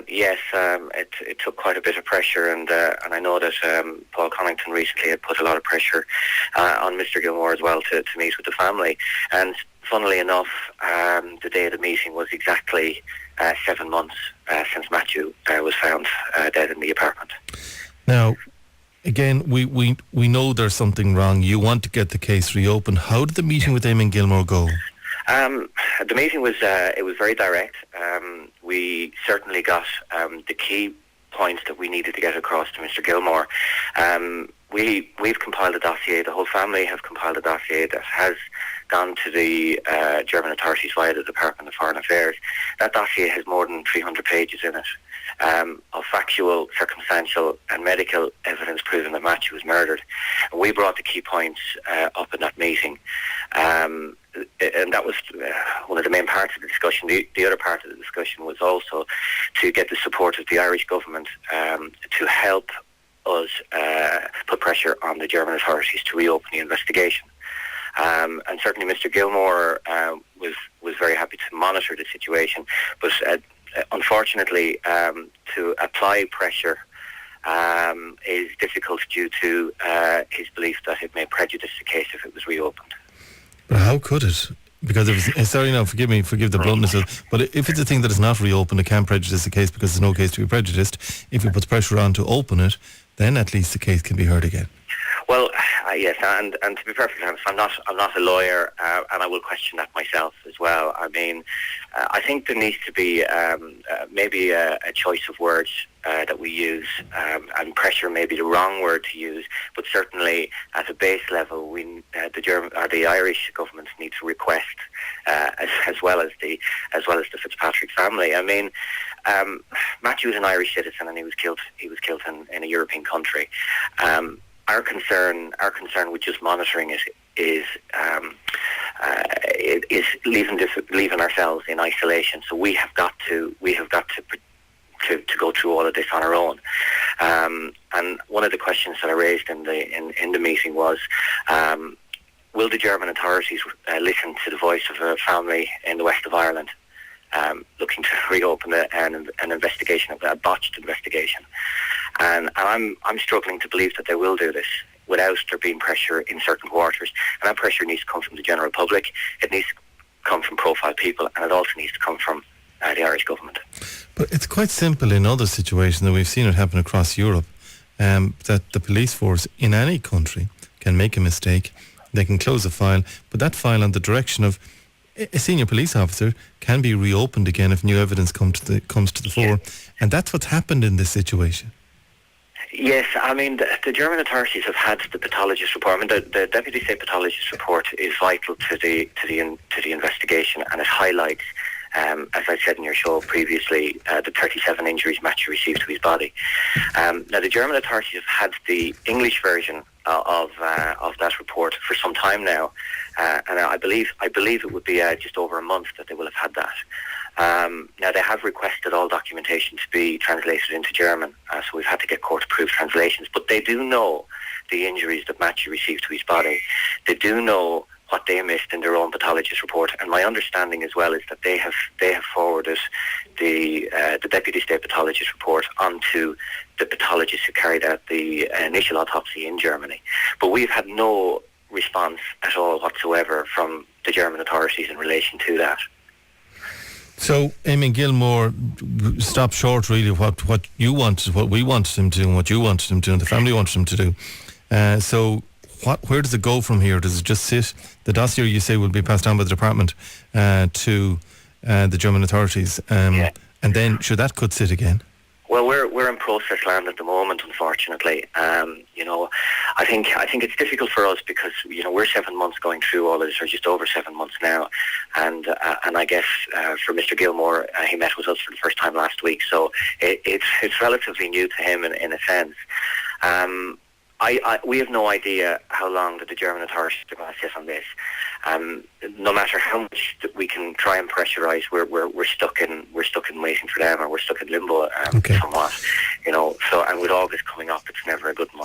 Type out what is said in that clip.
Yes, it took quite a bit of pressure, and I know that Paul Connington recently had put a lot of pressure on Mr. Gilmore as well to meet with the family. And funnily enough, the day of the meeting was exactly 7 months since Matthew was found dead in the apartment. Now, again, we know there's something wrong. You want to get the case reopened. How did the meeting with Eamon Gilmore go? The meeting was it was very direct. We certainly got the key points that we needed to get across to Mr. Gilmore. We've compiled a dossier. The whole family have compiled a dossier that has gone to the German authorities via the Department of Foreign Affairs. That dossier has more than 300 pages in it of factual, circumstantial and medical evidence proving that Matthew was murdered. And we brought the key points up in that meeting. And that was one of the main parts of the discussion. The other part of the discussion was also to get the support of the Irish government to help us put pressure on the German authorities to reopen the investigation. And certainly Mr. Gilmore was very happy to monitor the situation, but unfortunately to apply pressure is difficult due to his belief that it may prejudice the case if it was reopened. But how could it? Because forgive the bluntness but if it's a thing that is not reopened, it can't prejudice the case because there's no case to be prejudiced. If it puts pressure on to open it, then at least the case can be heard again. Well, yes, and to be perfectly honest, I'm not a lawyer, and I will question that myself as well. I mean, I think there needs to be maybe a choice of words that we use, and pressure may be the wrong word to use, but certainly at a base level, the Irish government need to request, as well as the Fitzpatrick family. I mean, Matthew is an Irish citizen, and he was killed in a European country. Our concern with just monitoring it is leaving ourselves in isolation. So we have got to go through all of this on our own. And one of the questions that I raised in the meeting was, will the German authorities listen to the voice of a family in the west of Ireland looking to reopen an investigation, a botched investigation? And I'm struggling to believe that they will do this without there being pressure in certain quarters. And that pressure needs to come from the general public. It needs to come from profile people, and it also needs to come from the Irish government. But it's quite simple in other situations, that we've seen it happen across Europe, that the police force in any country can make a mistake. They can close a file, but that file on the direction of a senior police officer can be reopened again if new evidence comes to the fore. And that's what's happened in this situation. Yes, I mean, the German authorities have had the pathologist report. I mean, the Deputy State Pathologist report is vital to the investigation, and it highlights, as I said in your show previously, the 37 injuries Matthew received to his body. Now, the German authorities have had the English version of that report for some time now, and I believe it would be just over a month that they will have had that. Now, they have requested all documentation to be translated into German, so we've had to get court-approved translations. But they do know the injuries that Matthew received to his body. They do know what they missed in their own pathologist report, and my understanding as well is that they have forwarded the Deputy State Pathologist report onto the pathologist who carried out the initial autopsy in Germany. But we've had no response at all whatsoever from the German authorities in relation to that. So Eamon Gilmore stopped short really of what you wanted, what we wanted him to do, and what you wanted him to do, and the family wanted him to do. So where does it go from here? Does it just sit? The dossier, you say, will be passed on by the department to the German authorities, and then that could sit again? Well, we're in process land at the moment, unfortunately. I think it's difficult for us because we're 7 months going through all of this, or just over 7 months now, and I guess for Mr. Gilmore, he met with us for the first time last week, so it's relatively new to him in a sense. We have no idea how long that the German authorities are going to sit on this. No matter how much that we can try and pressurise, we're stuck in waiting for them, or we're stuck in limbo somewhat. So, and with August coming up, it's never a good month.